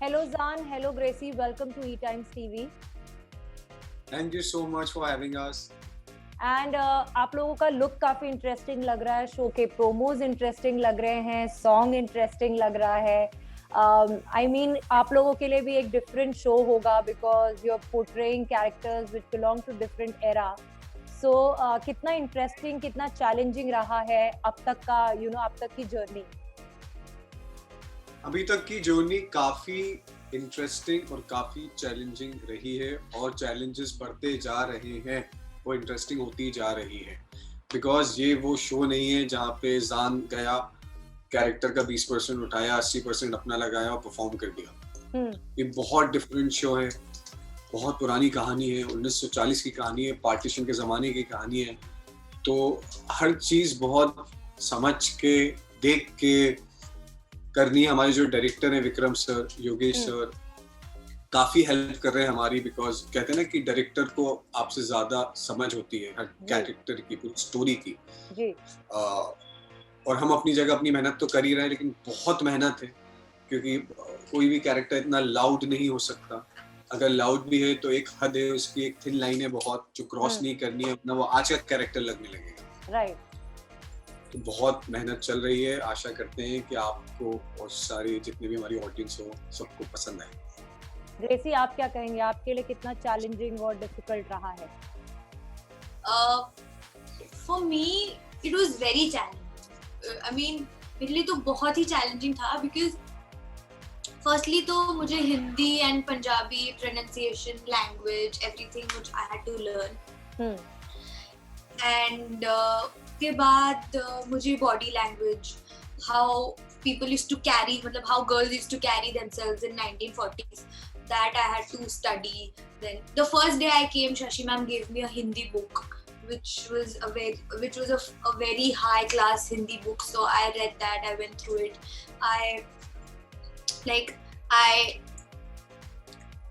Hello Zan, hello Gracie, welcome to E Times TV. Thank you so much for having us. And आप लोगों का look काफी interesting लग रहा है, शो के प्रोमोज इंटरेस्टिंग लग रहे हैं, सॉन्ग इंटरेस्टिंग लग रहा है. आई मीन आप लोगों के लिए भी एक डिफरेंट शो होगा because you are portraying characters which belong to different era. So कितना इंटरेस्टिंग, कितना चैलेंजिंग रहा है अब तक का, अब तक की जर्नी? अभी तक की जर्नी काफी इंटरेस्टिंग और काफी चैलेंजिंग रही है और चैलेंजेस बढ़ते जा रहे हैं, वो इंटरेस्टिंग होती जा रही है. बिकॉज ये वो शो नहीं है जहाँ पे जान गया, कैरेक्टर का 20% उठाया, 80% अपना लगाया और परफॉर्म कर दिया. ये बहुत डिफरेंट शो है, बहुत पुरानी कहानी है, 1940 की कहानी है, पार्टीशन के ज़माने की कहानी है. तो हर चीज़ बहुत समझ के, देख के करनी है. हमारे जो डायरेक्टर हैं विक्रम सर, योगेश सर, काफ़ी हेल्प कर रहे हैं हमारी. बिकॉज कहते हैं ना कि डायरेक्टर को आपसे ज़्यादा समझ होती है हर कैरेक्टर की, पूरी स्टोरी की. और हम अपनी जगह अपनी मेहनत तो कर ही रहे हैं, लेकिन बहुत मेहनत है क्योंकि कोई भी कैरेक्टर इतना लाउड नहीं हो सकता. अगर लाउड भी है तो एक हद है उसकी, एक थिन लाइन है बहुत, जो क्रॉस नहीं करनी है, अपना वो आज का कैरेक्टर लगने लगेगा. राइट. तो बहुत मेहनत चल रही है. आशा करते हैं कि आपको और सारे जितने भी हमारी ऑडियंस हो सबको पसंद आए. ग्रेसी, आप क्या कहेंगे, आपके लिए कितना चैलेंजिंग और डिफिकल्ट रहा है? For me it was very challenging. I mean मेरे लिए तो बहुत ही चैलेंजिंग था बिकॉज फर्स्टली तो मुझे Hindi and Punjabi pronunciation, language, everything which I had to learn. And के बाद मुझे body language, how people used to carry, मतलब how girls used to carry themselves in 1940s, that I had to study. Then the first day I came, Shashi ma'am gave me a Hindi book, which was a very high class Hindi book. So I read that, I went through it.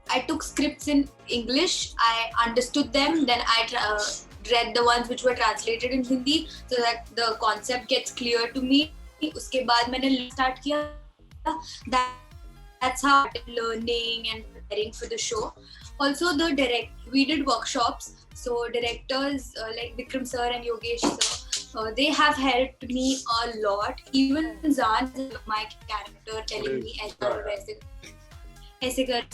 I took scripts in English, I understood them, then I read the ones which were translated in Hindi so that the concept gets clear to me. उसके बाद मैंने start किया. That's how I started learning and preparing for the show. Also we did workshops, so directors like Vikram sir and Yogesh sir, they have helped me a lot. Even Zan, my character, telling me aise kar.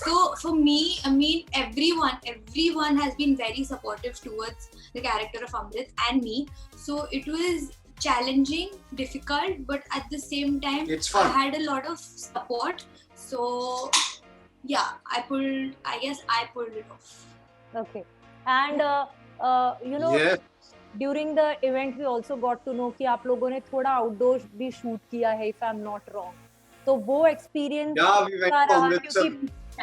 So for me, I mean everyone has been very supportive towards the character of Amrit and me. So it was challenging, difficult, but at the same time I had a lot of support. So yeah, I guess I pulled it off. Okay. And during the event we also got to know कि आप लोगों ने थोड़ा outdoor भी shoot किया है, if I'm not wrong. तो वो एक्सपीरियंस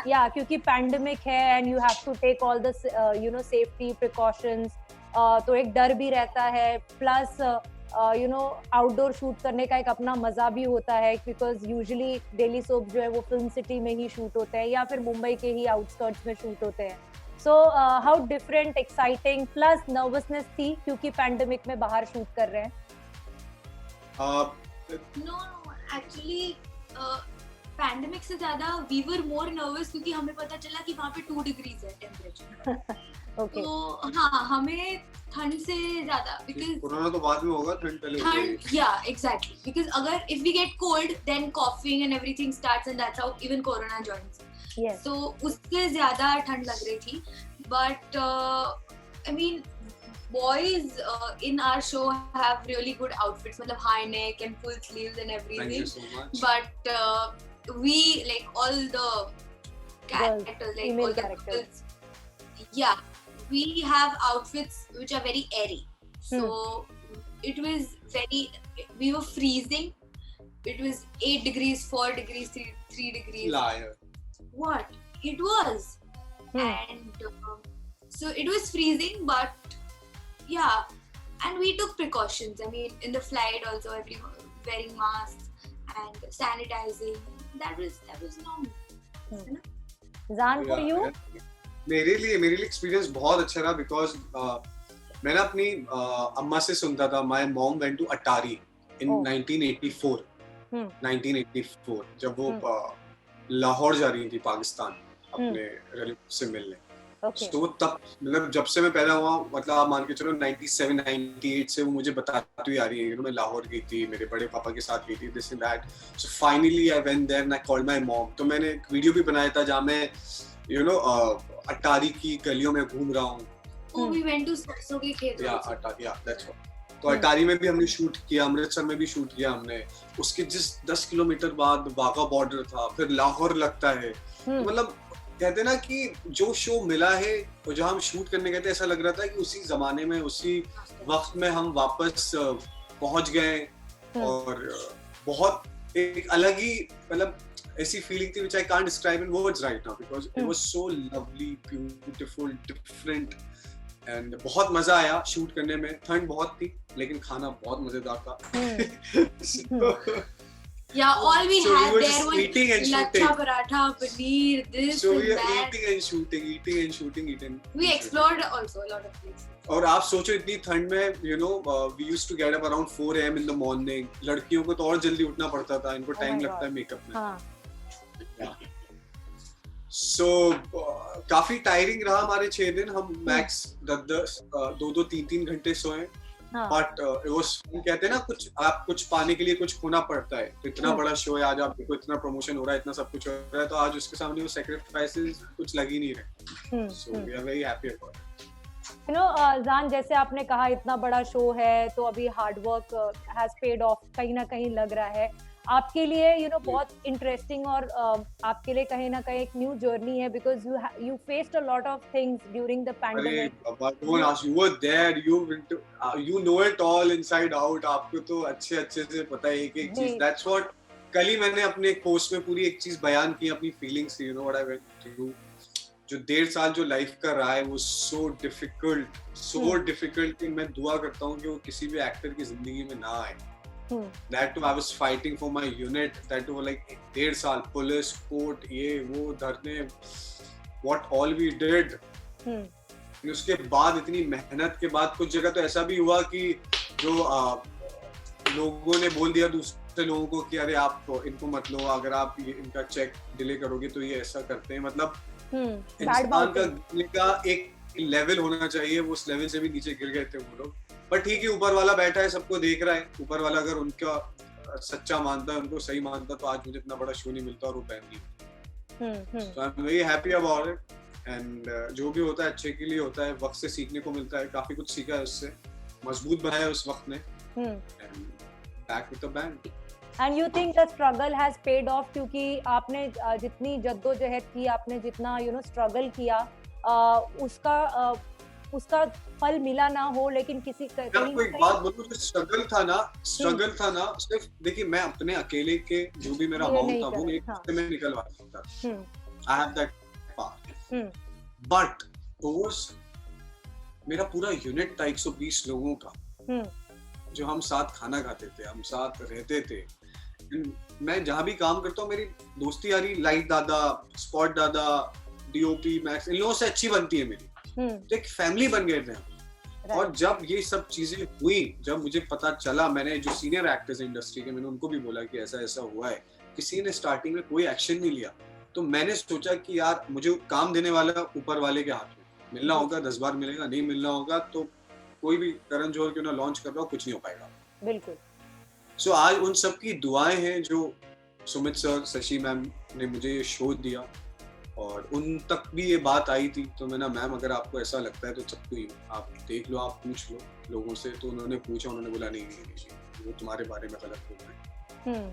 क्योंकि पैंडेमिक है and you have to take all the safety precautions. तो एक डर भी रहता है, प्लस आउटडोर शूट करने का एक अपना मजा भी होता है बिकॉज यूजुअली डेली सोप जो है वो फिल्म सिटी में ही शूट होते हैं या फिर मुंबई के ही आउटस्कर्ट्स में शूट होते हैं. So how different, exciting, plus nervousness थी क्योंकि पैंडेमिक में बाहर शूट कर रहे हैं? नो एक्चुअली पैंडेमिक से ज्यादा वी वर मोर नर्वस क्योंकि हमें पता चला कि वहाँ पे 2 डिग्रीज है टेम्परेचर. Okay. तो हाँ, हमें ठंड से ज्यादा, because कोरोना तो बाद में होगा, ठंड पहले होगी. Yeah, exactly. Because अगर if we get cold, then coughing and everything starts, and that's how even corona joins. Yes. So उससे ज्यादा ठंड लग रही थी. But I mean, boys in our show have really good outfits, मतलब high neck and full sleeves and everything. Thank you so much. But we, like all the characters, like female all the characters. Yeah, we have outfits which are very airy. So it was we were freezing. It was 8 degrees, 4 degrees, 3 degrees. Liar. What? It was. And so it was freezing, but yeah, and we took precautions. I mean, in the flight also, everyone wearing masks and sanitizing. That was normal. Zan, for you? मेरे लिए experience बहुत अच्छा रहा because मैंने अपनी अम्मा से सुनता था. माय मॉम वेंट टू अटारी इन 1984. 1984 जब वो लाहौर जा रही थी पाकिस्तान अपने रिलेटिव से मिलने। ओके तो तब मतलब जब से मैं पैदा हुआ, मतलब आप मान के चलो 97 98 से वो मुझे बताती हुई आ रही है, मैं लाहौर गई थी, मेरे बड़े पापा के साथ गई थी, this and that. So finally I went there and I called my mom. तो मैंने एक वीडियो भी बनाया था जहाँ मैं अटारी की गलियों में घूम रहा हूँ। Oh, we went to सरसों के खेत या also. That's what. तो अटारी में भी हमने शूट किया, अमृतसर में भी शूट किया हमने। उसके जिस 10 किलोमीटर बाद वाघा बॉर्डर था, फिर लाहौर लगता है। तो मतलब कहते हैं ना कि जो शो मिला है और जहाँ हम शूट करने गए थे, ऐसा लग रहा था कि उसी जमाने में उसी वक्त में हम वापस पहुंच गए। और बहुत एक अलग ही मतलब ऐसी फीलिंग थी which I can't describe in words right now because it was so lovely, beautiful, different and बहुत मजा आया शूट करने में। ठंड बहुत थी लेकिन खाना बहुत मजेदार था। So, Yeah, all we So we had were there just was eating and lacha shooting. paratha, paneer, this so and we were that. eating and shooting. We explored also a lot of places. और आप सोचो इतनी ठंड में we used to get up around 4 AM in the morning. लड़कियों को तो और जल्दी उठना पड़ता था, इनको टाइम लगता है मेकअप में। So काफी टायरिंग रहा हमारे 6 दिन। हम मैक्स 2-3 घंटे सोए। बट कहते हैं ना कुछ पाने के लिए कुछ खोना पड़ता है। तो इतना बड़ा शो है, आज आप देखो इतना प्रमोशन हो रहा है, इतना सब कुछ हो रहा है, तो आज उसके सामने वो सैक्रिफाइसेस कुछ लग ही नहीं रहे। So we are very happy about it. जान, जैसे आपने कहा इतना बड़ा शो है तो अभी hard work has paid of, कहीं ना कहीं लग रहा है आपके लिए बहुत इंटरेस्टिंग और आपके लिए कहीं ना कहीं एक न्यू जर्नी है because you faced a lot of things during the pandemic. don't ask, you were there, you know it all inside out। आपको तो अच्छे से पता है एक चीज। That's what कल ही मैंने अपने एक पोस्ट में पूरी एक चीज बयान की, अपनी feelings, you know what I went through। जो 1.5 साल जो लाइफ का रहा है वो so difficult कि मैं दुआ करता हूँ कि वो किसी भी एक्टर की जिंदगी में ना आए। That too, I was fighting for my unit. That too, like 1.5 साल पुलिस कोर्ट ये वो धरने, what all we did। उसके बाद इतनी मेहनत के बाद कुछ जगह तो ऐसा भी हुआ कि जो लोगों ने बोल दिया दूसरे लोगों को कि अरे आप इनको मत लो, अगर आप इनका चेक डिले करोगे तो ये ऐसा करते हैं। मतलब इंसान का एक लेवल होना चाहिए, वो उस लेवल से भी नीचे गिर गए थे वो लोग। पर ठीक है, ऊपर वाला बैठा है, सबको देख रहा है। ऊपर वाला अगर उनका सच्चा मानता है, उनको सही मानता, तो आज मुझे इतना बड़ा शो नहीं मिलता और वो बैन नहीं। So I'm very happy about it and जो भी होता है अच्छे के लिए होता है, वक्त से सीखने को मिलता है। काफी कुछ सीखा है उससे, मजबूत बनाया उस वक्त ने। And back with the bang। And you think the struggle has paid off क्योंकि आपने जितनी जद्दोजहद की, आपने जितना स्ट्रगल किया, उसका फल मिला ना हो, लेकिन किसी आपको एक बात बोलूं, जो स्ट्रगल था ना सिर्फ देखिए, मैं अपने अकेले के जो भी मेरा अमाउंट था वो एक हफ्ते में निकलवा सकता था। I have that power. But मेरा पूरा यूनिट था 120 लोगों का, जो हम साथ खाना खाते थे, हम साथ रहते थे। मैं जहाँ भी काम करता हूँ, मेरी दोस्ती यारी लाइट दादा, स्पॉट दादा, डीओपी मैक्स, इन लोगों से अच्छी बनती है मेरी। तो एक फैमिली बन गए थे हम। और जब ये सब चीजें हुई, जब मुझे पता चला, मैंने जो सीनियर एक्टर्स इंडस्ट्री के, मैंने उनको भी बोला कि ऐसा हुआ है, किसी ने स्टार्टिंग में कोई एक्शन नहीं लिया। तो मैंने सोचा कि यार मुझे काम देने वाला ऊपर वाले के हाथ में, मिलना होगा 10 बार मिलेगा, नहीं मिलना होगा तो कोई भी करण जौहर क्यों ना लॉन्च कर रहा हो, कुछ नहीं हो पाएगा। बिल्कुल। सो आज उन सब की दुआएं हैं जो सुमित सर, शशि मैम ने मुझे ये शो दिया, और उन तक भी ये बात आई थी। तो मैंने, मैम अगर आपको ऐसा लगता है तो सबको आप देख लो, आप पूछ लो लोगों से। तो उन्होंने पूछा, उन्होंने बोला नहीं, वो तुम्हारे बारे में गलत बोल रहे हैं।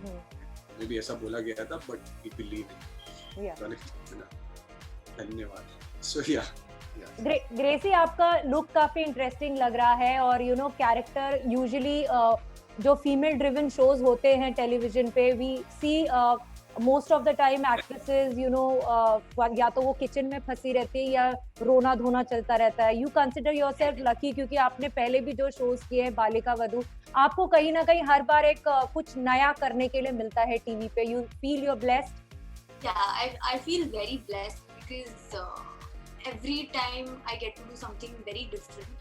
मुझे भी ऐसा बोला गया था, बट वी बिलीव। धन्यवाद। सो या ग्रेसी, आपका लुक काफी इंटरेस्टिंग लग रहा है, और कैरेक्टर यूजुअली जो फीमेल ड्रिवन शोज होते हैं टेलीविजन पे, we see most of the time actresses या तो वो किचन में फंसी रहती है या रोना धोना चलता रहता है। यू कंसिडर योरसेल्फ लकी क्योंकि आपने पहले भी जो शोज किए हैं, बालिका वधू, आपको कहीं ना कहीं हर बार एक कुछ नया करने के लिए मिलता है टीवी पे। You feel you're blessed? Yeah, I feel very blessed because every time I get to do something very different,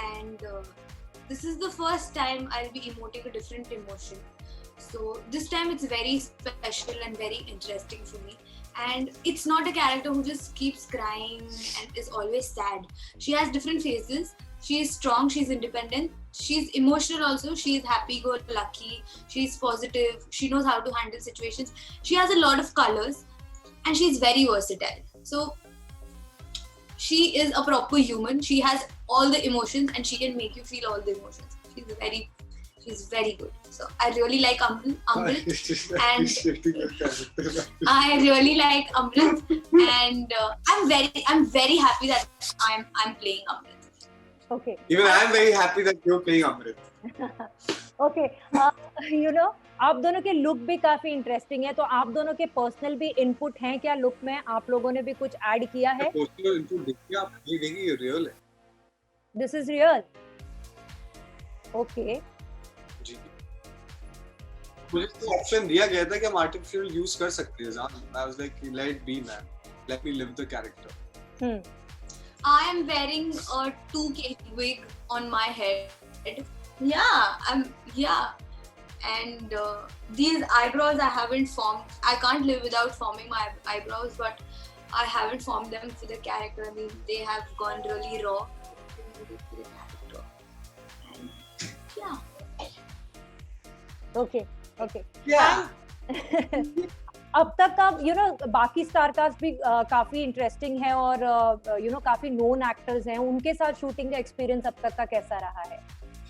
and this is the first time I'll be emoting a different emotion. So this time it's very special and very interesting for me. And it's not a character who just keeps crying and is always sad. She has different phases. She is strong, she's independent, she's emotional also, she is happy-go-lucky, she's positive, she knows how to handle situations. She has a lot of colors and she's very versatile. So she is a proper human. She has all the emotions and she can make you feel all the emotions. She's very good. So I really like Amrit and I really like Amrit, and I'm very happy that I'm playing Amrit. Okay. Even I am very happy that you're playing Amrit. Okay. You know, आप दोनों के look भी काफी interesting है, तो आप दोनों के पर्सनल भी इनपुट हैं क्या लुक में? आप लोगों ने भी कुछ ऐड किया है? पर्सनल इनपुट देखिए आप, ये देखिए ये रियल है. This is real. Okay. जी. मुझे तो ऑप्शन दिया गया था कि हम आर्टिफिशियल यूज कर सकते हैं. I was like, let be man, let me live the character. I am wearing a 2K wig on my head. Yeah. And these eyebrows I haven't formed. I can't live without forming my eyebrows, but I haven't formed them for the character. I mean, they have gone really raw. And yeah. Okay. Yeah. अब तक का बाकी star cast भी काफी interesting है और काफी known actors हैं, उनके साथ शूटिंग का एक्सपीरियंस अब तक का कैसा रहा है?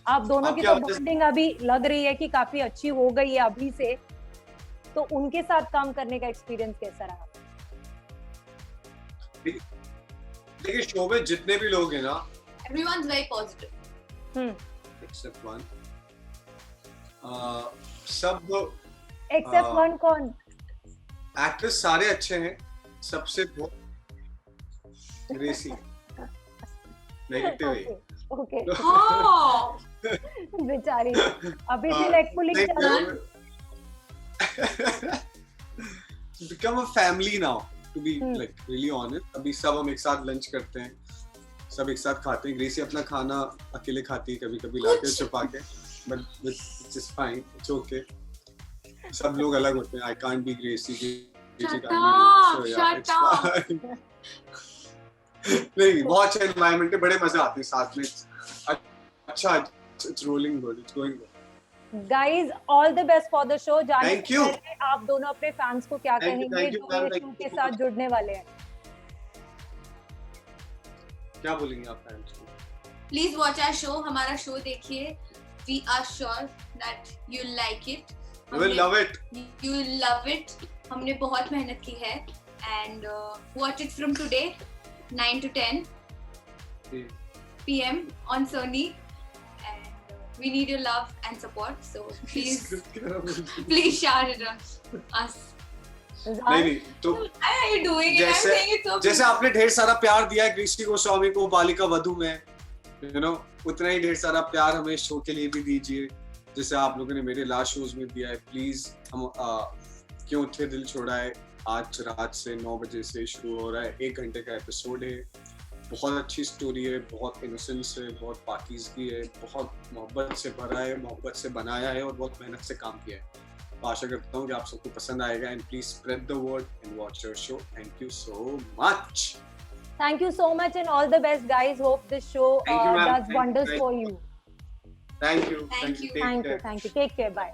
आप दोनों की तो बॉन्डिंग अभी लग रही है कि काफी अच्छी हो गई है अभी से, तो उनके साथ काम करने का एक्सपीरियंस कैसा रहा? देखिए शो में जितने भी लोग हैं ना, everyone's very positive. Except one. सब Except one कौन? एक्टर्स सारे अच्छे हैं, सबसे ग्रेसी नेगेटिव है. ओके. Oh! बेचारी अभी भी लेग पुलिंग चल रहा है. Become a family now, to be like really honest. अभी सब हम एक साथ लंच करते हैं, सब एक साथ खाते हैं. ग्रेसी अपना खाना अकेले खाती है कभी-कभी लाके छुपा के, but which is fine, it's okay. सब लोग अलग होते हैं. I can't be Gracie. Shut up. नहीं, बहुत अच्छा एनवायरनमेंट है, बड़े मजे आते हैं साथ में. अच्छा, it's rolling good, it's going good. Guys, all the best for the show. जाने Thank you. आप दोनों अपने फैंस को क्या कहेंगे जो ये शो के साथ जुड़ने वाले हैं? क्या बोलेंगे आप फैंस को? Please watch our show. हमारा शो देखिए. We are sure that you'll like it. You will love it. You will love it. हमने बहुत मेहनत की है. And watch it from today, 9 to 10 p.m. on Sony. And we need your love and support. So please share it on us. नहीं तो Why are you doing it? I'm saying it so जैसे आपने ढेर सारा प्यार दिया है ग्रेसी गोस्वामी को बालिका वधू में, उतना ही ढेर सारा प्यार हमें शो के लिए भी दीजिए, जैसे आप लोगों ने मेरे लास्ट शोज में दिया है. प्लीज हम क्यों थे दिल छोड़ा है आज रात से 9 बजे से शुरू हो रहा है. 1 घंटे का एपिसोड है. बहुत अच्छी स्टोरी है, बहुत इनोसेंस है, बहुत पाकीज़गी है, बहुत मोहब्बत से भरा है, मोहब्बत से बनाया है और बहुत मेहनत से काम किया है. तो आशा करता हूँ कि आप सबको पसंद आएगा. And please spread the word and watch your show. Thank you so much. Thank you so much and all the best, guys. Hope this show Thank you, ma'am. does wonders for you. Thank you. Thank you. Take care. Thank you. Take care. Bye.